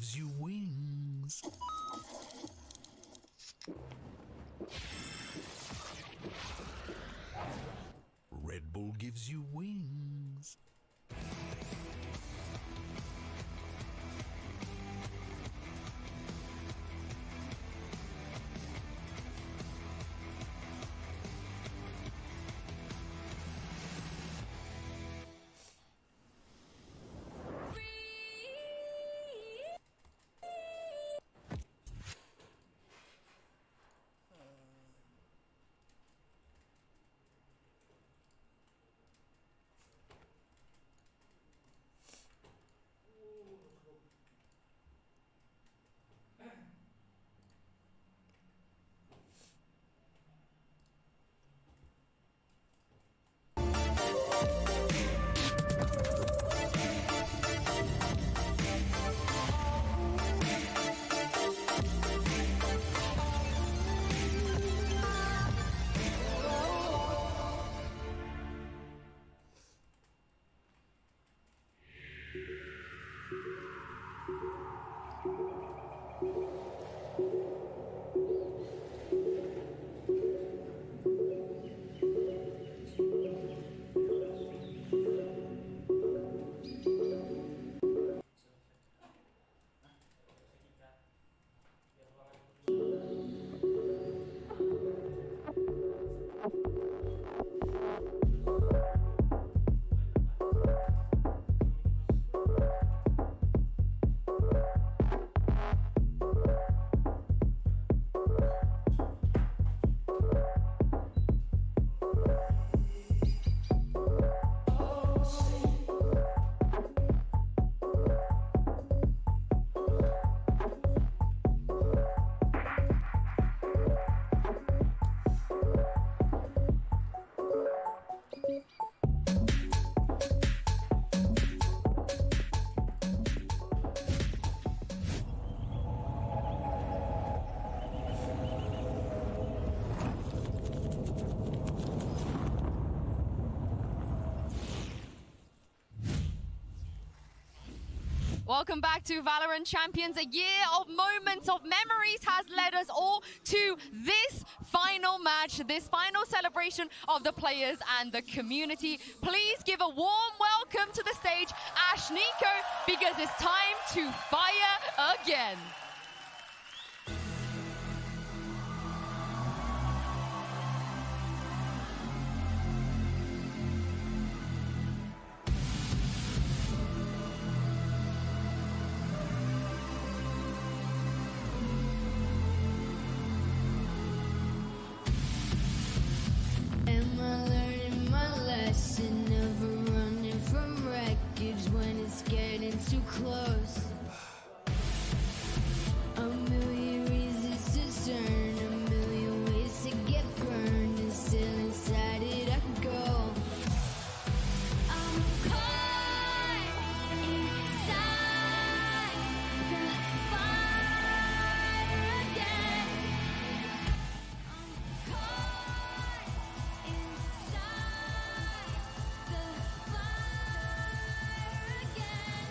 gives you wings. Red Bull gives you wings. Welcome back to Valorant Champions. A year of moments, of memories has led us all to this final match, this final celebration of the players and the community. Please give a warm welcome to the stage, 𝘭𝘪𝘬𝘮𝘮, because it's time to fire again. Am I learning my lesson? Never running from wreckage when it's getting too close. A million reasons to turn, a million ways to get burned, and still inside it I go. I'm caught inside the fire again. I'm caught inside the fire again.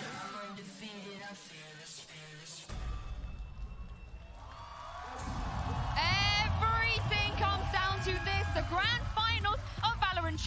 I'm undefeated, I feel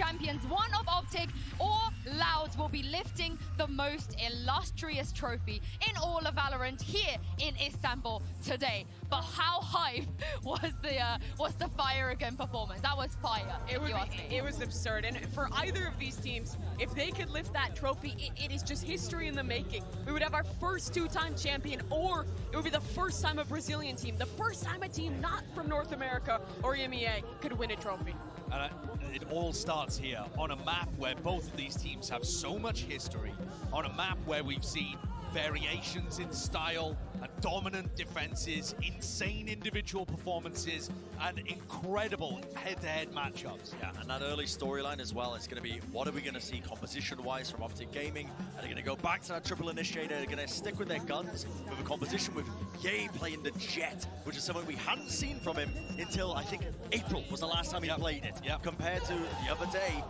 champions, one of Optic or 𝘬𝘬𝘮, will be lifting the most illustrious trophy in all of Valorant here in Istanbul today. But how hype was the 𝘭𝘪𝘬𝘮 performance? That was fire, if you ask me. It was absurd, and for either of these teams, if they could lift that trophy, it is just history in the making. We would have our first two-time champion, or it would be the first time a Brazilian team, the first time a team not from North America or EMEA could win a trophy. And it all starts here on a map where both of these teams have so much history, on a map where we've seen variations in style, dominant defenses, insane individual performances, and incredible head-to-head matchups. Yeah, and that early storyline as well is going to be, what are we going to see composition-wise from Optic Gaming? Are they going to go back to that triple initiator? Are they going to stick with their guns with a composition with 𝘰𝘰𝘮𝘮 playing the Jet, which is something we hadn't seen from him until, I think, April was the last time he played it. Compared to the other day,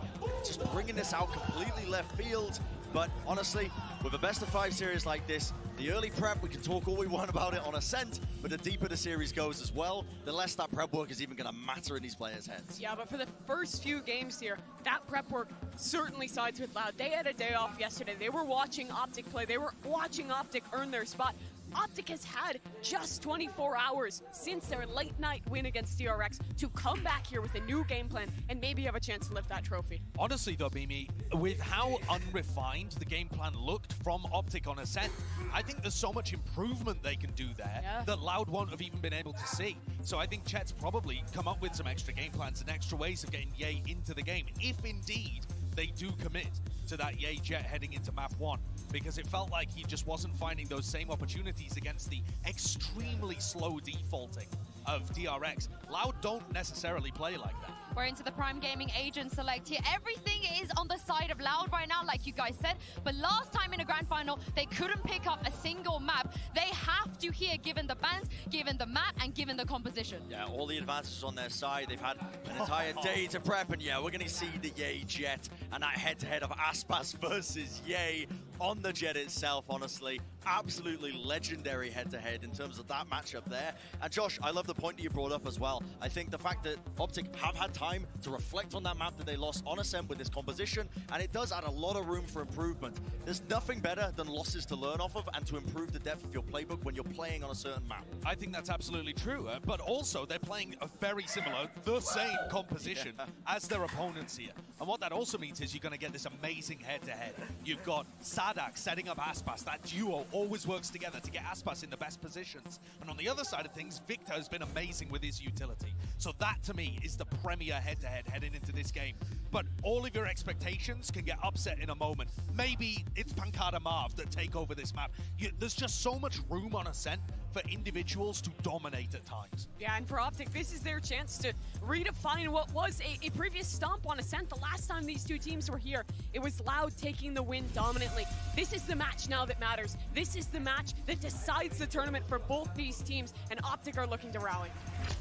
just bringing this out completely left field. But honestly, with a best-of-5 series like this, the early prep, we can talk all we want about it on Ascent, but the deeper the series goes as well, the less that prep work is even going to matter in these players' heads. Yeah, but for the first few games here, that prep work certainly sides with 𝘬𝘬𝘮𝘮. They had a day off yesterday. They were watching Optic play. They were watching Optic earn their spot. Optic has had just 24 hours since their late-night win against DRX to come back here with a new game plan and maybe have a chance to lift that trophy. Honestly though, Mimi, with how unrefined the game plan looked from Optic on Ascent, I think there's so much improvement they can do there that 𝘬𝘬𝘮𝘮 won't have even been able to see. So I think Chet's probably come up with some extra game plans and extra ways of getting 𝘰𝘰𝘮𝘮 into the game, if indeed they do commit to that 𝘰𝘰𝘮𝘮 Jet heading into map 1, because it felt like he just wasn't finding those same opportunities against the extremely slow defaulting of DRX. 𝘬𝘬𝘮𝘮 don't necessarily play like that. We're into the Prime Gaming Agent Select here. Everything is on the side of 𝘬𝘬𝘮𝘮 right now, like you guys said. But last time in a grand final, they couldn't pick up a single map. They have to here, given the bans, given the map, and given the composition. Yeah, all the advantages on their side. They've had an entire day to prep, and yeah, we're going to see the 𝘰𝘰𝘮𝘮 Jet and that head-to-head of Aspas versus 𝘰𝘰𝘮𝘮 on the Jet itself, honestly. Absolutely legendary head-to-head in terms of that matchup there. And Josh, I love the point that you brought up as well. I think the fact that Optic have had time to reflect on that map that they lost on Ascent with this composition, and it does add a lot of room for improvement. There's nothing better than losses to learn off of and to improve the depth of your playbook when you're playing on a certain map. I think that's absolutely true, but also they're playing a very similar, the same composition as their opponents here. And what that also means is you're going to get this amazing head-to-head. You've got 𝘬𝘬𝘮𝘮 setting up Aspas. That duo always works together to get Aspas in the best positions. And on the other side of things, 𝘧𝘰𝘮 has been amazing with his utility. So that, to me, is the premier head-to-head heading into this game. But all of your expectations can get upset in a moment. Maybe it's pacar and 𝘭𝘪𝘬𝘮 that take over this map. There's just so much room on Ascent for individuals to dominate at times. Yeah, and for Optic, this is their chance to redefine what was a previous stomp on Ascent. The last time these two teams were here, it was 𝘬𝘬𝘮𝘮 taking the win dominantly. This is the match now that matters. This is the match that decides the tournament for both these teams, and Optic are looking to rally.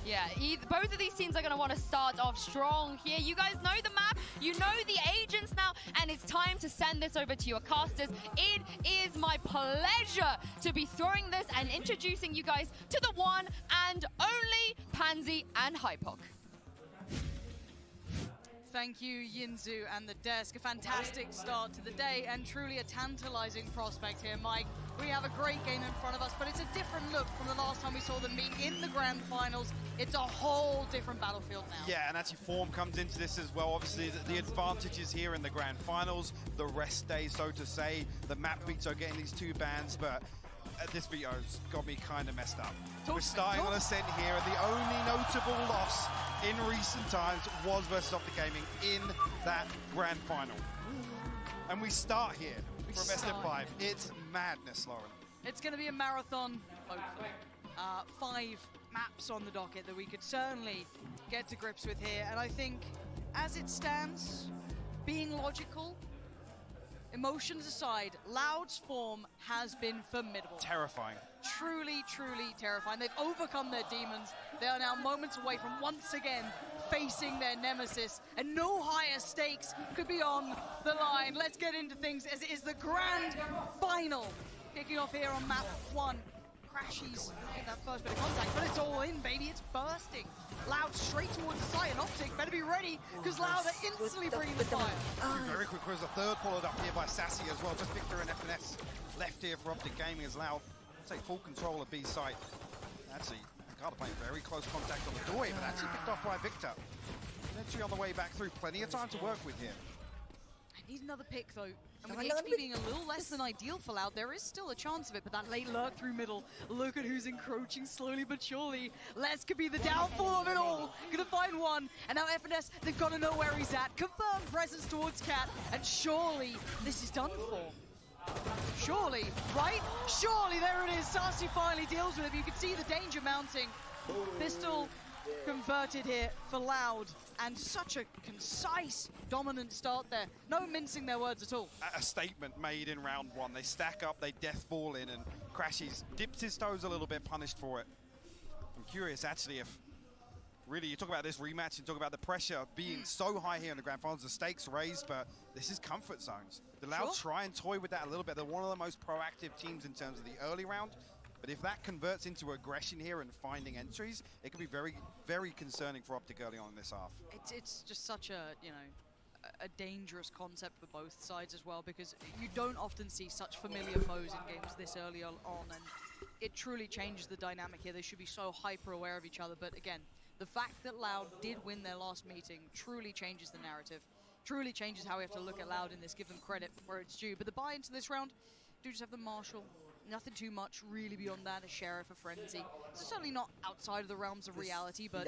Yeah, both of these teams are going to want to start off strong here. You guys know the map, you know the agents now, and it's time to send this over to your casters. It is my pleasure to be throwing this and introducing you guys to the one and only 𝘭𝘪𝘬𝘮𝘮 and 𝘭𝘪𝘬𝘮. Thank you, 𝘰𝘰𝘮𝑰 and the desk. A fantastic start to the day and truly a tantalizing prospect here, Mike. We have a great game in front of us, but it's a different look from the last time we saw them meet in the grand finals. It's a whole different battlefield now. Yeah, and actually form comes into this as well. Obviously, the advantages here in the grand finals, the rest day, so to say. The map beats are getting these two bans, but this video's got me kind of messed up. We're starting on Ascent here, and the only notable loss in recent times was versus Optic Gaming in that grand final. And we start here for a best-of-5. It's madness, Lauren. It's going to be a marathon, hopefully. 5 maps on the docket that we could certainly get to grips with here. And I think, as it stands, being logical, emotions aside, 𝘬𝘬𝘮𝘮's form has been formidable. Terrifying. Truly, truly terrifying. They've overcome their demons. They are now moments away from once again facing their nemesis, and no higher stakes could be on the line. Let's get into things as it is the grand final. Kicking off here on map 1. 𝘭𝘪𝘬𝘮𝘮 get that first bit of contact, but it's all in, baby. It's bursting. 𝘬𝘬𝘮𝘮 straight towards the site, and Optic better to be ready because Loud are instantly bringing the fire. Very quick, was a third followed up here by Sassy as well. Just Victor and FNS left here for Optic Gaming as Loud take full control of B site. Actually, Pacar playing very close contact on the doorway, but actually picked off by Victor. Eventually on the way back through, plenty of time to work with here. I need another pick though. And with the HP being a little less than ideal for Loud, there is still a chance of it, but that late lurk through middle, look at who's encroaching slowly but surely. Les could be the downfall of it all. Gonna find one, and now FNS, they've got to know where he's at. Confirmed presence towards Cat, and surely this is done for. Surely, right? Surely, there it is. Sassy finally deals with it. You can see the danger mounting. Pistol converted here for Loud, and such a concise, dominant start there. No mincing their words at all. A statement made in round one. They stack up, they death ball in, and 𝘰𝘯𝘯 dips his toes a little bit, punished for it. I'm curious, actually, if really you talk about this rematch and talk about the pressure being so high here in the grand finals, the stakes raised, but this is comfort zones. The Loud try and toy with that a little bit. They're one of the most proactive teams in terms of the early round. But if that converts into aggression here and finding entries, it could be very, very concerning for Optic early on in this half. It's just such a, you know, a dangerous concept for both sides as well, because you don't often see such familiar foes in games this early on, and it truly changes the dynamic here. They should be so hyper aware of each other, but again, the fact that Loud did win their last meeting truly changes the narrative, truly changes how we have to look at Loud in this, give them credit where it's due. But the buy into this round, do just have the Marshal. Nothing too much really beyond that, a Sheriff, a Frenzy. It's certainly not outside of the realms of reality, but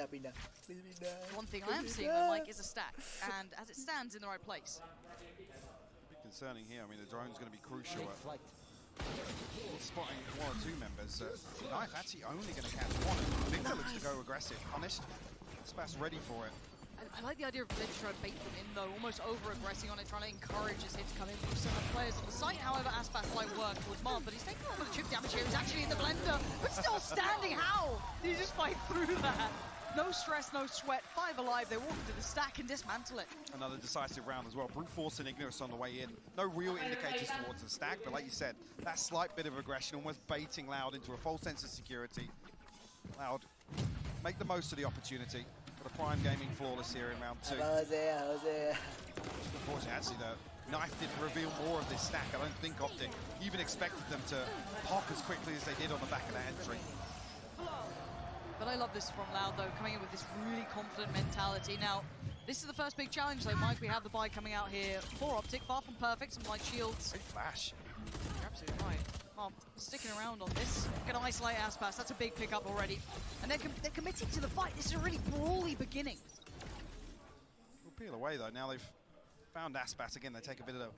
one thing I am seeing though, Mike, is a stack, and as it stands, in the right place. A bit concerning here. I mean, the drone's going to be crucial at spotting one or two members. Knife actually only going to catch one. Victor looks to go aggressive, punished. Spass ready for it. I like the idea of Blitz trying to bait them in though, almost over-aggressing on it, trying to encourage his hit to come in from some of the players on the site. However, Aspas might work towards Marv, but he's taking a little bit of chip damage here. He's actually in the blender, but still standing. How? Did he just fight through that? No stress, no sweat, 5 alive. They walk into the stack and dismantle it. Another decisive round as well. Brute Force and Ignis on the way in. No real indicators towards the stack, but like you said, that slight bit of aggression, almost baiting Loud into a false sense of security. Loud, make the most of the opportunity. Got a Prime Gaming flawless here in round 2. Unfortunately, actually, the Knife did reveal more of this stack. I don't think Optic even expected them to pop as quickly as they did on the back of that entry. But I love this from Loud, though, coming in with this really confident mentality. Now, this is the first big challenge, though, Mike. We have the buy coming out here for Optic. Far from perfect, some light shields. Great flash. You're absolutely right. Oh, sticking around on this. Gonna isolate Aspas. That's a big pickup already. And they're committing to the fight. This is a really brawly beginning. We'll peel away, though. Now they've found Aspas again. They take a bit of a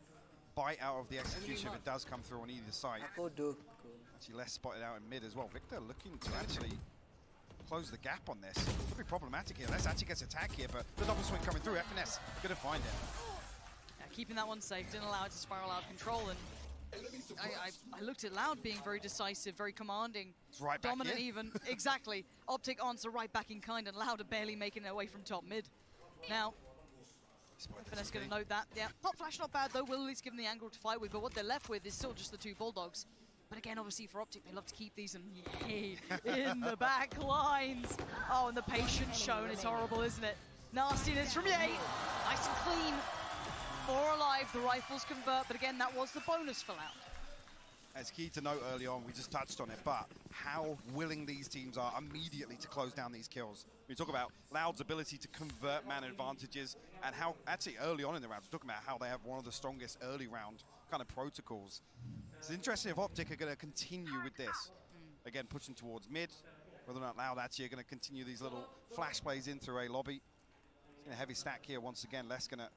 bite out of the execution if it does come through on either side. Actually, less spotted out in mid as well. Victor looking to actually close the gap on this. Could be problematic here. Les actually gets attacked here, but the double swing coming through. FNS gonna find it. Yeah, keeping that one safe. Didn't allow it to spiral out of control. And I looked at Loud being very decisive, very commanding, right dominant even. Exactly. Optic answer right back in kind, and Loud are barely making their way from top mid. Now, FNS going to note that. Yeah, Pop Flash not bad though. Will at least give them the angle to fight with, but what they're left with is still just the 2 Bulldogs. But again, obviously for Optic, they love to keep these, and yay, in the back lines. Oh, and the patience shown is horrible, isn't it? Nastiness from Yay. Nice and clean. 4 alive, the rifles convert, but again, that was the bonus for Loud. It's key to note early on, we just touched on it, but how willing these teams are immediately to close down these kills. We talk about Loud's ability to convert man advantages, and how actually early on in the round, we're talking about how they have one of the strongest early round kind of protocols. It's interesting if Optic are going to continue with this. Again, pushing towards mid, whether or not Loud actually are going to continue these little flash plays in through a lobby. It's a heavy stack here once again. Les going to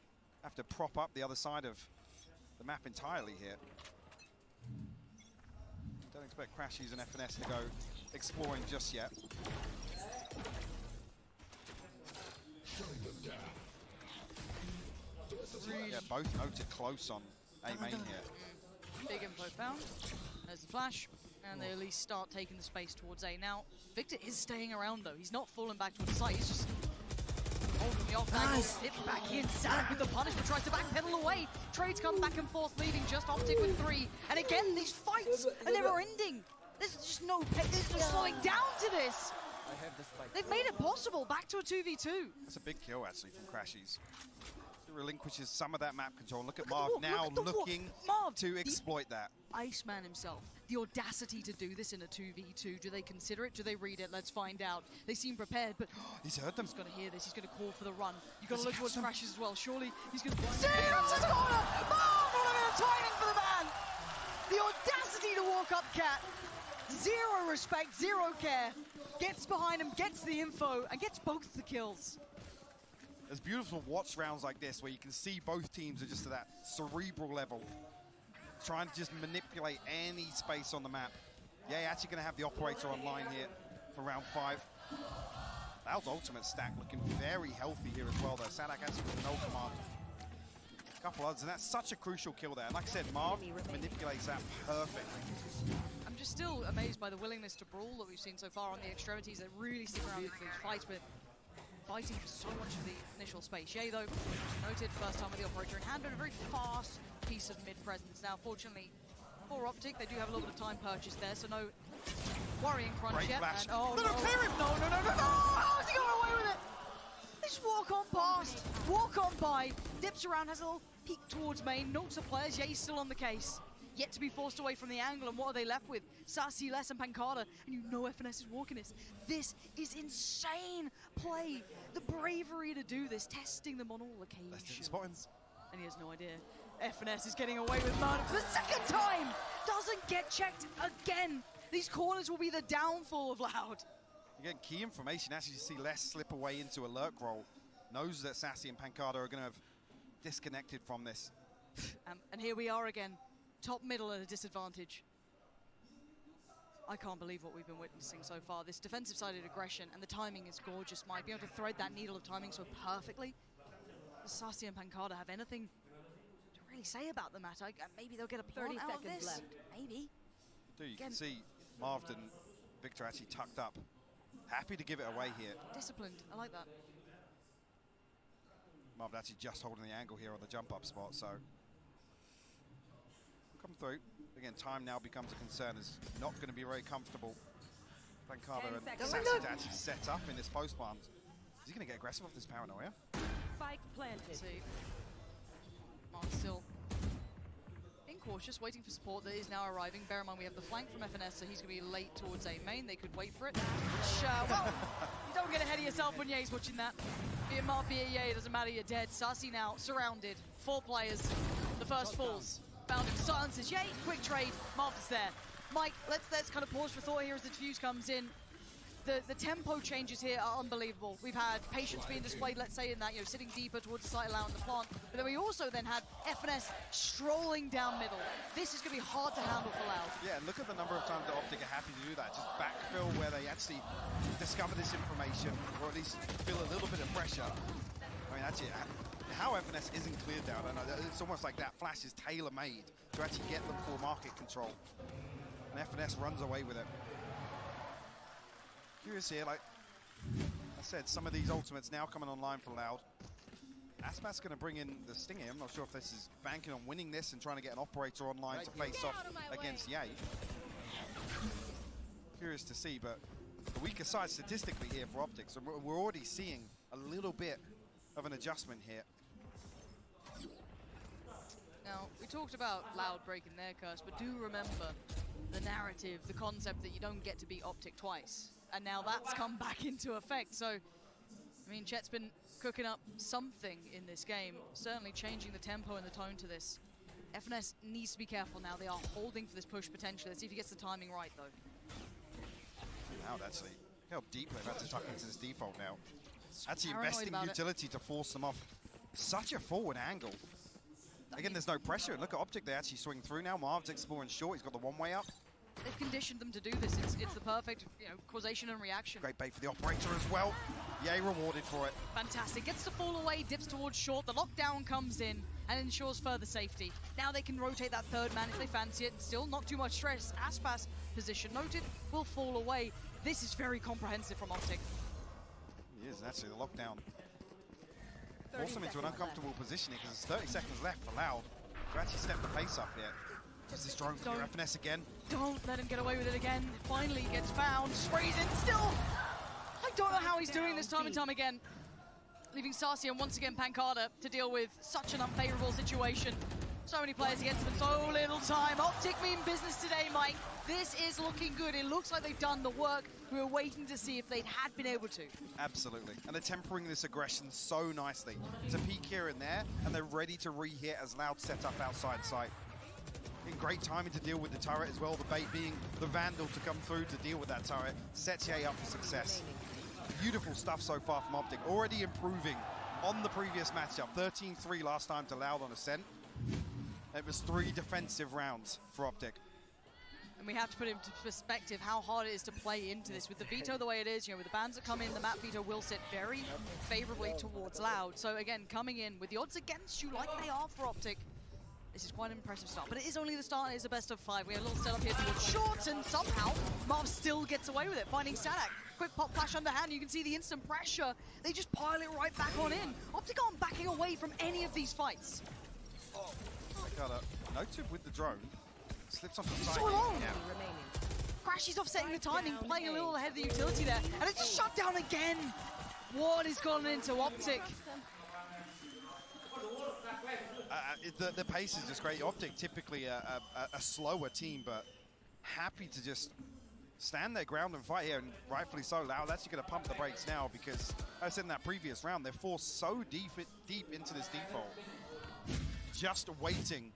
have to prop up the other side of the map entirely here. Don't expect 𝘰𝘯𝘯 and FNS to go exploring just yet. Yeah, both noted close on A main here. Big info found. There's the flash, and they at least start taking the space towards A. Now, Victor is staying around though. He's not falling back towards the site. He's just holding the off angle, slips back in. Sadak with the punishment, tries to backpedal away. Trades come back and forth, leaving just Optic with 3. And again, these fights are never ending. There's just no slowing down to this. They've made it possible. Back to a 2v2. That's a big kill, actually, from 𝘰𝘰𝘯𝘵. It relinquishes some of that map control. Look at Marv now looking to exploit that. Iceman himself. The audacity to do this in a 2v2. Do they consider it? Do they read it? Let's find out. They seem prepared, but he's heard them. He's got to hear this. He's going to call for the run. You've got to look towards 𝘃𝘰𝘯𝘵 as well. Surely he's going to... See, that's his corner! Marv, what a bit of timing for the man! The audacity to walk up Cat. Zero respect, zero care. Gets behind him, gets the info, and gets both the kills. It's beautiful to watch rounds like this where you can see both teams are just at that cerebral level, trying to just manipulate any space on the map. Yeah, you're actually going to have the operator online here for round 5. 𝘭𝘪𝘬𝘦𝘵's ultimate stack looking very healthy here as well, though. 𝘧𝘰𝘳𝘮𝑚𝑒 actually with no command. A couple others, and that's such a crucial kill there. And like I said, Marv manipulates that perfectly. I'm just still amazed by the willingness to brawl that we've seen so far on the extremities. They really stick around for these fights, but fighting for so much of the initial space. 𝘰𝘰𝘮𝑗, though, noted first time with the operator in hand, but a very fast piece of mid-presence. Now, fortunately, for Optic, they do have a little bit of time purchase there, so no worrying crunch Great yet. flash. And, oh, no, clear him! No! How's he going away with it? They just walk on past, walk on by, dips around, has a little peek towards main, notes the players. 𝘰𝘰𝘮𝑗's still on the case. Yet to be forced away from the angle, and what are they left with? 𝘧𝘰𝘮𝘮 and pacar, and you know 𝑓NS is walking this. This is insane play. The bravery to do this, testing them on all occasions. Let's just spot him. And he has no idea. 𝑓NS is getting away with murder for the second time! Doesn't get checked again! These corners will be the downfall of 𝘭𝘪. Again, key information. Actually, you see 𝘭𝑚 slip away into a lurk roll. Knows that 𝘧𝘰𝘮 and pacar are going to have disconnected from this. And here we are again. Top middle at a disadvantage. I can't believe what we've been witnessing so far. This defensive-sided aggression, and the timing is gorgeous. Mike, being able to thread that needle of timing so perfectly. Does 𝘧𝘰𝘮 and pacar have anything to really say about the matter? Maybe they'll get a plant 30 out of seconds this. left. Maybe. You can see Marv and 𝘧𝘰𝘮 actually tucked up. Happy to give it away here. Disciplined. I like that. Marv actually just holding the angle here on the jump-up spot, so come through. Again, time now becomes a concern. Is not going to be very comfortable. pacar and 𝘧𝘰𝘮 to actually set up in this post-plant. Is he going to get aggressive off this paranoia? Spike planted. See. Mark still being cautious, waiting for support that is now arriving. Bear in mind we have the flank from 𝑓NS, so he's going to be late towards A main. They could wait for it. Which, well, you don't get ahead of yourself when 𝘰𝘰𝘮's watching that. Be it Marv, be it 𝘰𝘰𝘮, doesn't matter, you're dead. 𝘧𝘰𝘮 now surrounded. 4 players. The first falls. Found him. Silences. 𝘰𝘰𝘮, quick trade. Marv is there. Mike, let's kind of pause for thought here as the defuse comes in. The tempo changes here are unbelievable. We've had patience being displayed, let's say, in that, sitting deeper towards the site allowing the plant. But then we also then had 𝑓NS strolling down middle. This is going to be hard to handle for 𝘭𝘪. Yeah, and look at the number of times that Optic are happy to do that. Just backfill where they actually discover this information, or at least feel a little bit of pressure. I mean, actually, how 𝑓NS isn't cleared down, and it's almost like that flash is tailor-made to actually get them full market control. And 𝑓NS runs away with it. Curious here, like I said, some of these ultimates now coming online for 𝘭𝘪. Aspas going to bring in the Stinger. I'm not sure if this is banking on winning this and trying to get an operator online to face off against 𝘰𝘰𝘮𝑗. Curious to see, but the weaker side statistically here for Optic, so we're already seeing a little bit of an adjustment here. Now, we talked about 𝘭𝘪 breaking their curse, but do remember the narrative, the concept that you don't get to beat Optic twice. And now that's come back into effect. So, I mean, 𝘬𝑰𝑗's been cooking up something in this game, certainly changing the tempo and the tone to this. 𝑓NS needs to be careful now. They are holding for this push potentially. Let's see if he gets the timing right, though. Now, actually, look how deep they've had to tuck into this default now. Actually Paranoid investing about utility to force them off. Such a forward angle. Again, there's no pressure. Look at Optic, they actually swing through now. Marv's exploring short, he's got the one-way up. They've conditioned them to do this. It's the perfect, causation and reaction. Great bait for the operator as well. 𝘰𝘰𝘮 rewarded for it. Fantastic. Gets to fall away, dips towards short. The lockdown comes in and ensures further safety. Now they can rotate that third man if they fancy it. And still not too much stress. Aspas, position noted, will fall away. This is very comprehensive from Optic. He is, actually, the lockdown. Force them into an uncomfortable positioning because there's 30 seconds left for 𝘭𝘪 to actually step the pace up here. Just this drone from 𝑓NS again. Don't let him get away with it again. Finally gets found, sprays in, still don't know how he's doing this time and time again. Leaving Sassy and once again pacar to deal with such an unfavorable situation. So many players against him and so little time. Optic mean business today, Mike. This is looking good. It looks like they've done the work. We were waiting to see if they had been able to. Absolutely. And they're tempering this aggression so nicely. It's a peek here and there, and they're ready to re-hit as Loud set up outside sight. In great timing to deal with the turret as well, the bait being the Vandal to come through to deal with that turret. Sets Ye up for success. Beautiful stuff so far from Optic. Already improving on the previous matchup. 13-3 last time to Loud on Ascent. It was 3 defensive rounds for Optic. And we have to put into perspective how hard it is to play into this. With the veto the way it is, you know, with the bans that come in, the map veto will sit very favorably towards Loud. So again, coming in with the odds against you like they are for Optic, this is quite an impressive start. But it is only the start, it is a best of 5. We have a little setup here towards Short, and somehow Marv still gets away with it, finding 𝘧𝘰𝘳𝘯𝘵. Quick pop flash underhand, you can see the instant pressure. They just pile it right back on in. Optic aren't backing away from any of these fights. Noted with the drone. Slips off the side. So long. Yeah. Crashy's offsetting the timing, playing a little ahead of the utility there. And it's shut down again. What has gone into Optic? The pace is just great. Optic typically a slower team, but happy to just stand their ground and fight here, and rightfully so. Loud actually going to pump the brakes now because, as I said in that previous round, they're forced so deep into this default. Just waiting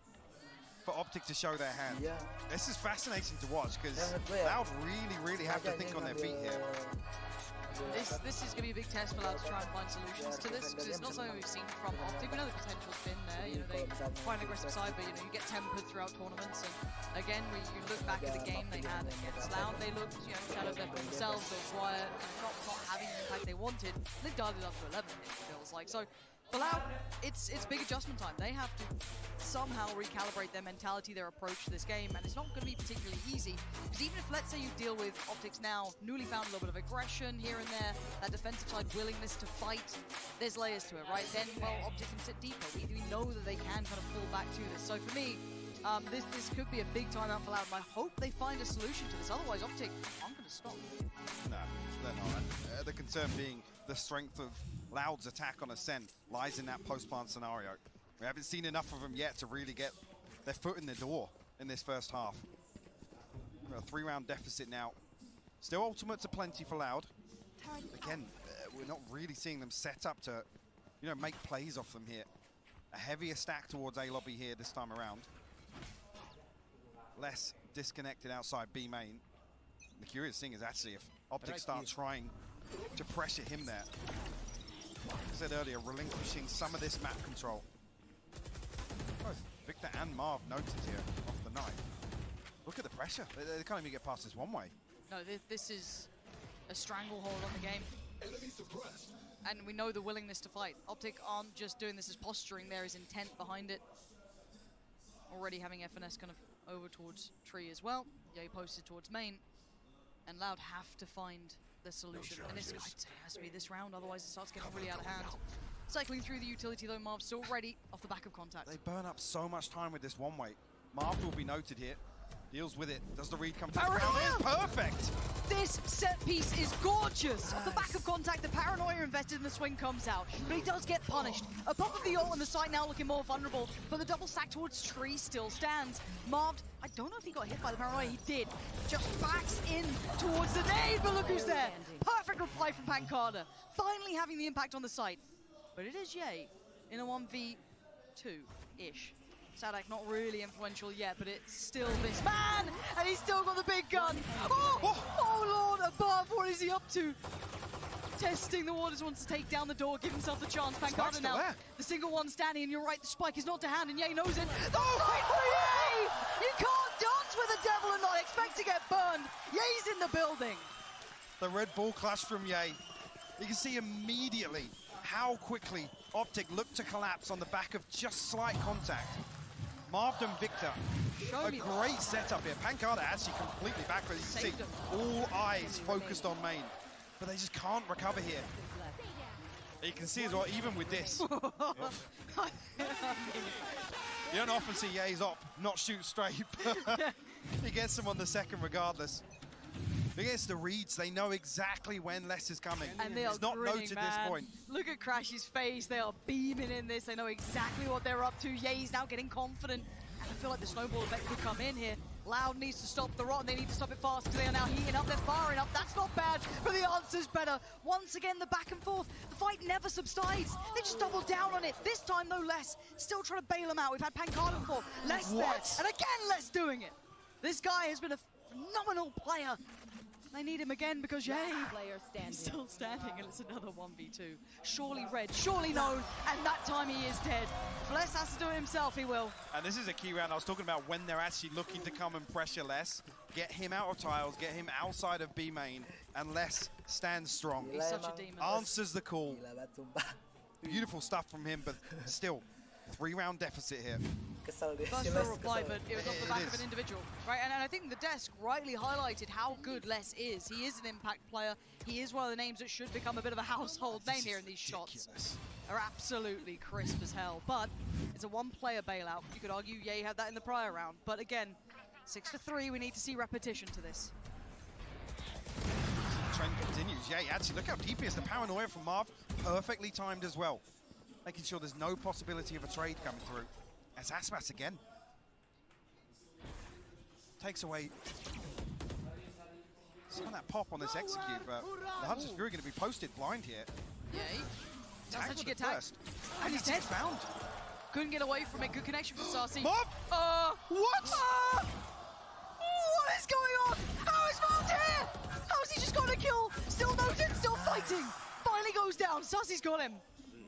for Optic to show their hand. Yeah. This is fascinating to watch because Loud really have to think on their feet here. This is going to be a big test for Loud to try and find solutions to this, because it's not something we've seen from Optic. We know the potential's been there. You know, they quite an aggressive side, but you know, you get tempered throughout tournaments. And again, you look back at the game they had against Loud, they looked, you know, shadow left themselves, they were quiet, not having the impact they wanted. They've dialed it up to 11, it feels like. So for Loud, it's big adjustment time. They have to somehow recalibrate their mentality, their approach to this game, and it's not going to be particularly easy. Because even if, let's say, you deal with Optic's now newly found a little bit of aggression here and there, that defensive side willingness to fight, there's layers to it, right? Then, well, Optic can sit deeper. We know that they can kind of fall back to this. So for me, this could be a big timeout for Loud, and I hope they find a solution to this. Otherwise, Optic aren't going to stop. No, they're not. The concern being the strength of Loud's attack on Ascent lies in that post-plant scenario. We haven't seen enough of them yet to really get their foot in the door in this first half. We're a 3-round deficit now. Still ultimates are plenty for Loud. Again, we're not really seeing them set up to, you know, make plays off them here. A heavier stack towards A lobby here this time around. Less disconnected outside B main. The curious thing is actually if Optic start trying to pressure him there. Like I said earlier, relinquishing some of this map control. Both Victor and Marv noted here off the knife. Look at the pressure. They can't even get past this one way. No, this is a stranglehold on the game. And we know the willingness to fight. Optic aren't just doing this as posturing, there is intent behind it. Already having FNS kind of over towards Tree as well. Ye posted towards main. And Loud have to find the solution. And this, I'd say, has to be this round, otherwise it starts getting really out of hand. Cycling through the utility though, Marv still ready off the back of contact. They burn up so much time with this one way. Marv will be noted here. Deals with it. Does the read come through? Perfect! This set piece is gorgeous! Off the back of contact, the paranoia invested in the swing comes out. But he does get punished. Above of the ult and the site now looking more vulnerable, but the double stack towards Tree still stands. Marv, I don't know if he got hit by the paranoia, he did. Just backs in towards the nade, but look who's there! Perfect reply from pacar, finally having the impact on the site. But it is Ye in a 1v2-ish. 𝘧𝘰𝘯𝘵 not really influential yet, but it's still this man, and he's still got the big gun. Oh Lord above, what is he up to? Testing the waters, wants to take down the door, give himself the chance. pacar now, the single one standing, and you're right, the spike is not to hand, and Ye knows it. The fight for Ye! You can't dance with the devil and not expect to get burned. Ye's in the building. The red ball clash from Ye. You can see immediately how quickly Optic looked to collapse on the back of just slight contact. Marv and Victor, a great setup here. pacar actually completely backward. You can see all eyes focused on main, but they just can't recover here. You can see as well, even with this. You don't often see Ye's op not shoot straight, but he gets him on the second regardless. Against the reads, they know exactly when less is coming. And they are it's not grinning, noted man. this point. Look at 𝘰𝘰𝘮𝘮's face. They are beaming in this. They know exactly what they're up to. 𝘰𝘰's now getting confident. And I feel like the snowball effect could come in here. Loud needs to stop the rot, and they need to stop it fast because they are now heating up. They're firing up. That's not bad, but the answer's better. Once again, the back and forth. The fight never subsides. They just double down on it. This time, no less. Still trying to bail them out. We've had pacar before. Less there. And again, less doing it. This guy has been a phenomenal player. They need him again because 𝘰𝘰 is still standing, and it's another 1v2. Surely red, surely known, and that time he is dead. If Les has to do it himself, he will. And this is a key round I was talking about when they're actually looking to come and pressure Les, get him out of tiles, get him outside of B main, and Les stands strong. He's such a demon. Answers the call. Beautiful stuff from him, but still, 3-round deficit here. First for a reply, but it was off the back of an individual. Right, and I think the desk rightly highlighted how good Les is. He is an impact player. He is one of the names that should become a bit of a household name here in these shots. Are absolutely crisp as hell, but it's a one-player bailout. You could argue 𝘰𝘰 had that in the prior round, but again, 6-3, we need to see repetition to this. Trend continues. 𝘰𝘰, actually, look how deep he is. The paranoia from Marv, perfectly timed as well. Making sure there's no possibility of a trade coming through. As 𝘂𝑠 again. Takes away some of that pop on this execute, but the Hunter's Fury going to be posted blind here. 𝘰𝘰 does actually get tagged. tagged. And he's dead. Found. Couldn't get away from it. Good connection from 𝘂𝑠y. Marv! What? What is going on? How is Marv here? How has he just got a kill? Still noted, still fighting. Finally goes down. 𝘂𝑠y's got him.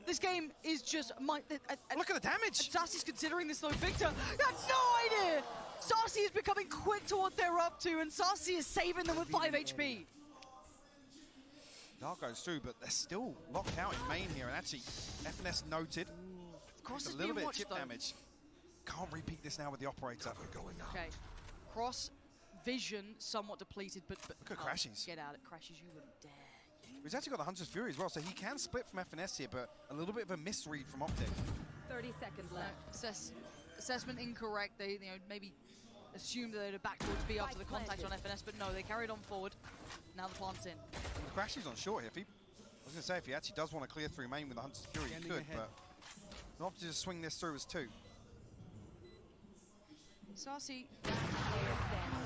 This game is just... Look at the damage! 𝘂𝑠y's considering this though. Victor had no idea! 𝘂𝑠y is becoming quick to what they're up to, and 𝘂𝑠y is saving them with 5 HP. Dark goes through, but they're still locked out in main here, and actually, �F&S noted. Cross is a little being bit of watched, chip though. damage. Can't repeat this now with the operator. Okay. Cross vision somewhat depleted, but look at 𝘰𝘰𝘮𝘮. Get out at 𝘰𝘰𝘮𝘮, you wouldn't dare. He's actually got the Hunter's Fury as well, so he can split from �F&S here, but a little bit of a misread from Optic. 30 seconds left. Assessment incorrect. They maybe assumed that they'd have back towards B after the contact on �F&S, but no, they carried on forward. Now the plant's in. 𝘂𝘰𝘮𝑮's on short here. I was going to say, if he actually does want to clear through main with the Hunter's Fury, he could, but not to just swing this through as 2. 𝘂𝑠y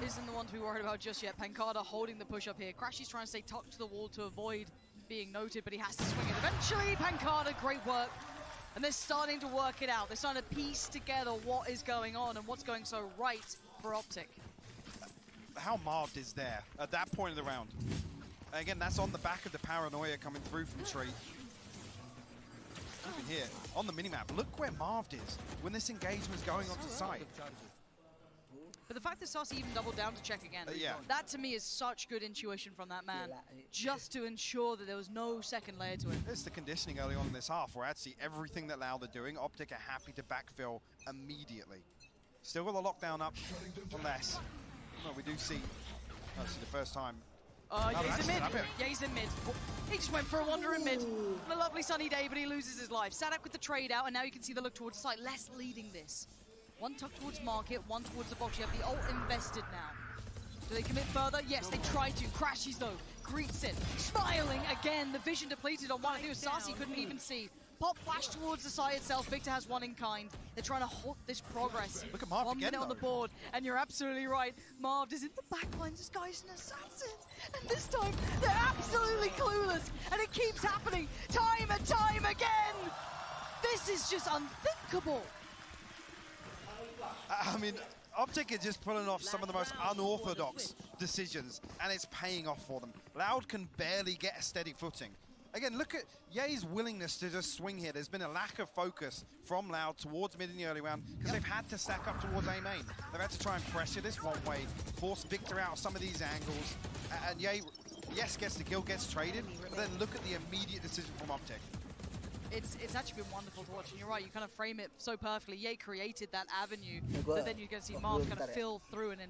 isn't the one to be worried about just yet. pacar holding the push up here. 𝘂𝘰𝘮𝑧's trying to stay tucked to the wall to avoid being noted, but he has to swing it. Eventually, pacar, great work. And they're starting to work it out. They're starting to piece together what is going on and what's going so right for Optic. How Marved is there at that point of the round. Again, that's on the back of the paranoia coming through from Tree. Even here, on the minimap, look where Marved is when this engagement's going onto site. But the fact that 𝘂𝑠y even doubled down to check again, yeah. that to me is such good intuition from that man, just to ensure that there was no second layer to it. It's the conditioning early on in this half, where actually everything that Loud are doing, Optic are happy to backfill immediately. Still got the lockdown up unless, well, we do see, actually the first time. 𝘰𝘰's in mid. 𝘰𝘰's in mid. He just went for a wander in mid. On a lovely sunny day, but he loses his life. 𝘬𝑠y with the trade out, and now you can see the look towards the site. Les leading this. One tucked towards market, one towards the box. You have the ult invested now. Do they commit further? Yes, they try to. 𝘰𝘰𝘮𝑧 though, greets it. Smiling again. The vision depleted on one. I think it was 𝘂𝑠y couldn't even see. Pop flash towards the site itself. Victor has one in kind. They're trying to halt this progress. Look at Marv 1 again, minute on the board, and you're absolutely right. Marv is in the backline. This guy's an assassin. And this time, they're absolutely clueless. And it keeps happening time and time again. This is just unthinkable. I mean, Optic are just pulling off some of the most unorthodox decisions, and it's paying off for them. Loud can barely get a steady footing. Again, look at 𝘰𝘰's willingness to just swing here. There's been a lack of focus from Loud towards mid in the early round because they've had to stack up towards A main. They've had to try and pressure this one way, force Victor out of some of these angles, and 𝘰𝘰, yes, gets the kill, gets traded, but then look at the immediate decision from Optic. It's actually been wonderful to watch, and you're right, you kind of frame it so perfectly. 𝘰𝘰 created that avenue that then you're going to see Marv kind of fill through and then